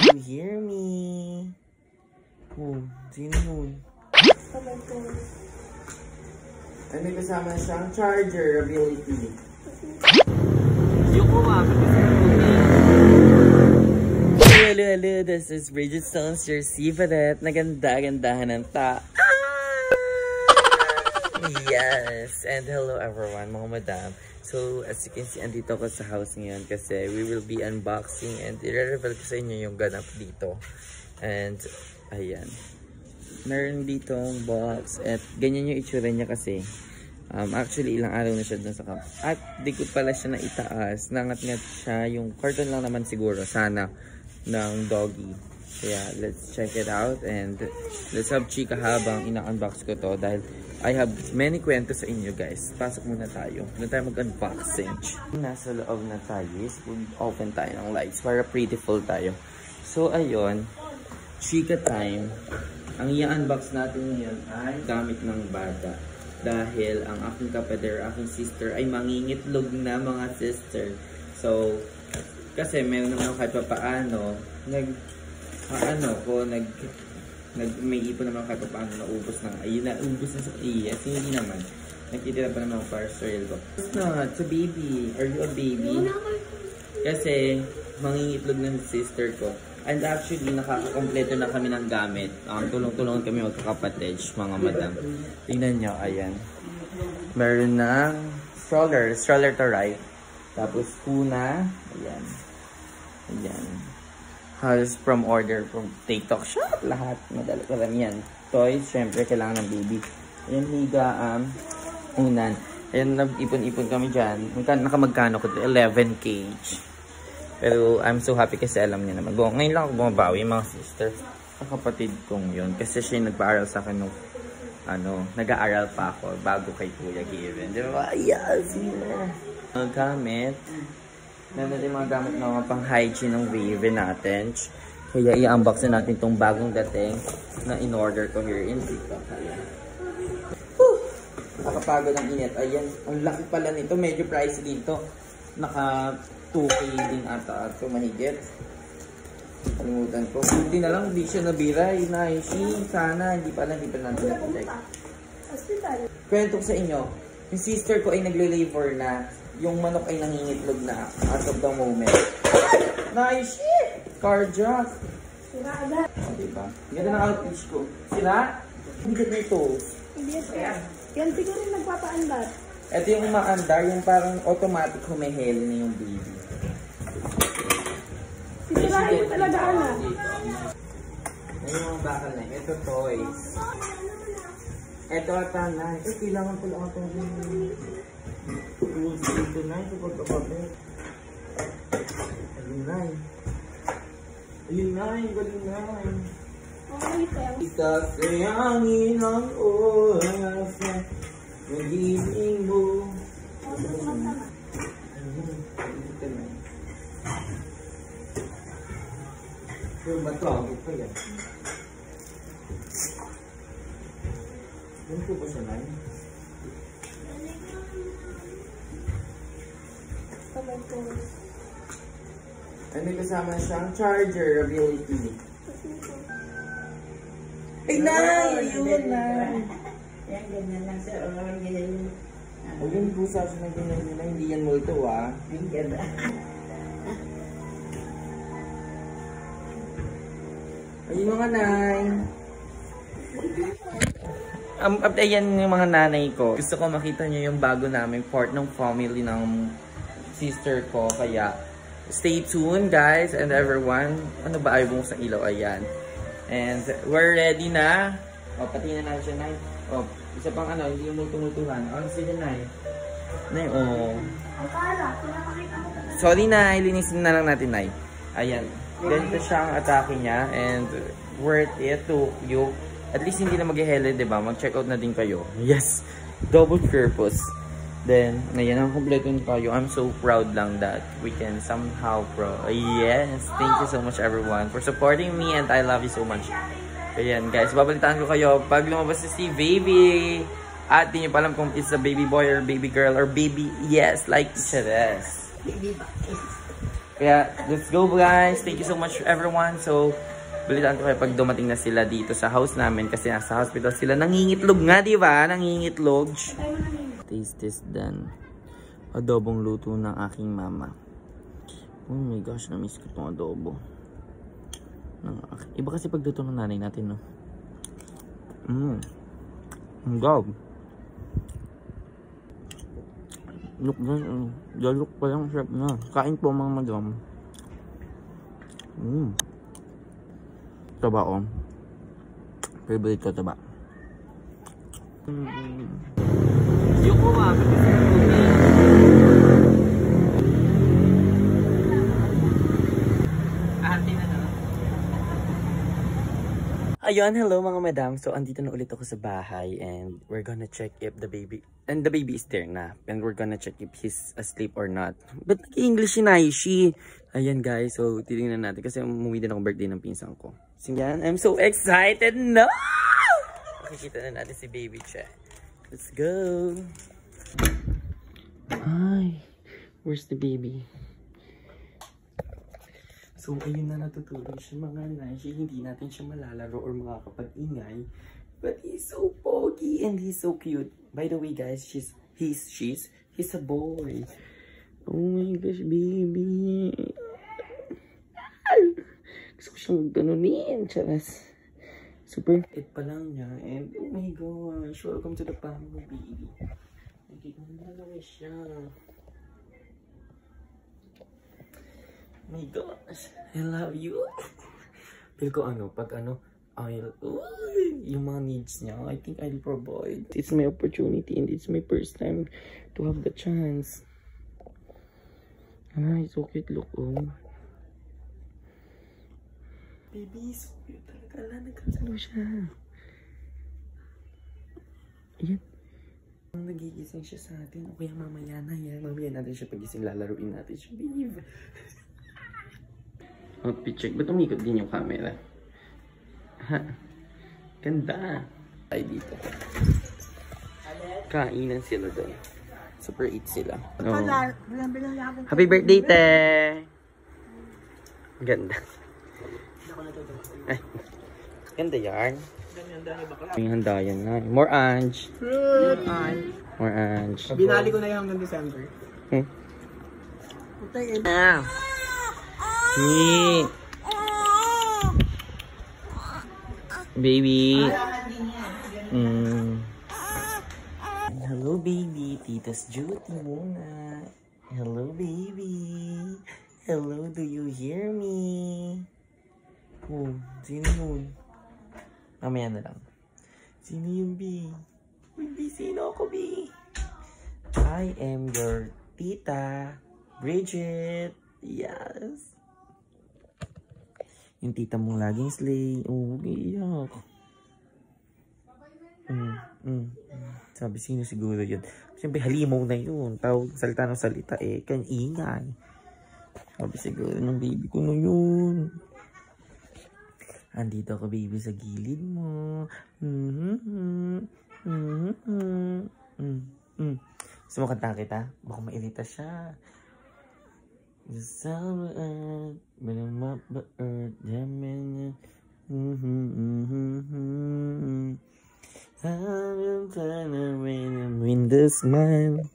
You hear me? Oh, sino yun? Ay, may kasama siyang charger ability. Yung hello, this is Bridget Stones, your Sivadet. Naganda-gandahan ng Yes, and hello everyone, mga madam. So, as you can see, andito ko sa house ngayon kasi we will be unboxing and i-reveal ko sa inyo yung ganap dito. And, ayan. Meron ditong box at ganyan yung itsura niya kasi. Actually, ilang araw na siya dun sa camp. At di ko pala siya na itaas. Nangat-ngat siya. Yung carton lang naman siguro, sana, ng doggy. Kaya, let's check it out and let's have chika habang ina-unbox ko to dahil I have many kwento sa inyo guys. Pasok muna tayo. Muna tayo mag-unboxing. Nasa loob na tayo. Open tayo ng lights para prettiful tayo. So, ayun. Chika time. Ang i-unbox natin ngayon ay gamit ng bata. Dahil ang aking kapatid, aking sister ay mangingitlog na mga sister. So, kasi meron naman kahit pa paano, may ipon naman kahit pa paano naubos na. Ayun na, ubos na sa yes, hindi naman. Nagtitira pa naman para sa real ko. It's not, it's a baby. Are you a baby? Kasi, mangingitlog ng sister ko. And actually, nakakakompleto na kami ng gamit. Tulong-tulungan kami magkakapatid, mga madam. Tingnan nyo, ayan. Meron ng stroller to right. Tapos kuna, ayan. Ayan. Halos from order from TikTok shop, lahat. Madala ko lang yan. Toys, syempre, kailangan ng baby. Ayan, higa, unan. Ayan, nag-ipon-ipon kami dyan. Nakamagkano ko, 11 kg. Pero I'm so happy kasi alam niya naman. Ngayon lang ako bumabawi, mga sister. Sa kapatid kong yun. Kasi siya yung nagpa-aral sa akin nung, nag-aaral pa ako bago kay Kuya Given. Di ba? Yes! Mga gamit. Meron din mga gamit na mga pang-hygiene ng Given natin. Kaya i-unbox na natin itong bagong dating na in-order ko here in TikTok. Nakapagod ang init. Ayan, ang laki pala nito. Medyo pricey dito. Naka 2K din ata at mahigit. Kalimutan ko. Hindi na lang, hindi siya nabira. Sana, hindi pa natin na-check. Kwento ko sa inyo, yung sister ko ay nagle-labor na. Yung manok ay nangingitlog na as of the moment. Nice shit! Carjack! Sira agad. O, diba? Ganda ng outfit ko. Sira? Hindi ganda ito. Hindi yan. Yan siguro nagpapaandar. Ito yung umaandar, yung parang automatic humihel na yung baby. Sisirahin mo talaga, anak. Ayun yung bakal na. Ito toys. Ito ata na. Ito kailangan ko lang itong tools dito na. Ito pagkakabit. Ayun na. Ayun na. Galing na. Ikasayangin ang oras na magiging mo. Yung matawag pa yan. Ano po ba siya na yun? Ay, may kasama siyang charger ability. Ay, Nay! Ayun, Nay! Yan, ganyan lang sir. O, ganyan. Huwag yung busa sa mga ganyan nila. Hindi yan mo ito, ah. Ang ganda. Ayun mga Nay. Ayan yung mga nanay ko. Gusto ko makita nyo yung bago namin part ng family ng sister ko. Kaya, stay tuned guys and everyone. Ano ba ayaw mo sa ilaw? Ayan. And we're ready na. O, pati na natin siya, Nay. O, isa pang hindi yung multumutuhan. O, sige, Nay. Nay, o. Sorry, Nay. Linisin na lang natin, Nay. Ayan. Ganito siya ang atake niya. And worth it to you. At least hindi na mag-hele, diba? Mag-check out na din kayo. Yes! Double purpose. Then, ayan ang kompleto tayo. I'm so proud lang that we can somehow yes! Thank you so much everyone for supporting me and I love you so much. Ayan guys, babalitaan ko kayo pag lumabas si baby. At di nyo pa alam kung it's a baby boy or baby girl or baby, yes, like siya. Baby boy. Kaya, let's go guys. Thank you so much everyone. So, balitaan ko kayo pag dumating na sila dito sa house namin kasi nasa hospital sila. Nangingitlog nga, di ba? Nangingitlog. Taste test done. Adobong luto ng aking mama. Oh my gosh, na-miss ko itong adobo. Iba kasi pagluto ng nanay natin, no? Ang gab. Look dyan, look pa lang, chef na. Kain po mga madam. Taba ko. Favorite ko taba. Yung kuha. Ayun, hello mga madam. So, andito na ulit ako sa bahay and we're gonna check if the baby is there na. And we're gonna check if he's asleep or not. But nag-English si Naishi. Ayan guys, so titingnan natin kasi umuwi din ako birthday ng pinsan ko. So yan, I'm so excited na! Makikita na natin si baby Che. Let's go! Ay, where's the baby? So, ayun na natutulog siya mga Naishi. Hindi natin siya malalaro or makakapag-ingay. But he's so pogi and he's so cute. By the way guys, he's a boy. Oh my gosh, baby. Gusto ko siyang ganunin. Charas. Super fit pa lang niya. And oh my gosh, welcome to the family, baby. Nakikita mo na siya. My gosh, I love you. Feel ko pag yung mga needs niya, I think I'll provide. It's my opportunity and it's my first time to have the chance. It's so cute, look, Baby, so cute talaga. Nagkasalo siya. Ayan. Nagigising siya sa atin. O kaya mamaya na yan. Mamaya natin siya pagising, lalaruin natin siya, babe. Outfit check. Ba't umikot din yung camera? Ha? Ganda. Ay dito. Kainan sila doon. Super eat sila. Oh. Happy birthday, te! Ganda. Ay. Ganda yarn. Yung handa yan na. More Ange. More Ange. Binali ko na yung hanggang December. Ah. Baby. Hello baby, Tita's duty muna. Hello baby. Hello, do you hear me? Oh, sino yun? Mamaya na lang. Sino yung B? Baby, sino ako B? I am your tita, Bridget. Yes. Yung tita mong laging slay. Oh, iyak. Sabi, sino siguro yun? Siyempre, halimaw na yun. Tawag, salita ng salita eh. Kan-ingay. Sabi siguro ng baby ko na yun. Andito ako, baby, sa gilid mo. Gusto mo kanta kita? Baka mairita siya. The summer earth, but I'm up the earth, I will turn away and win this man.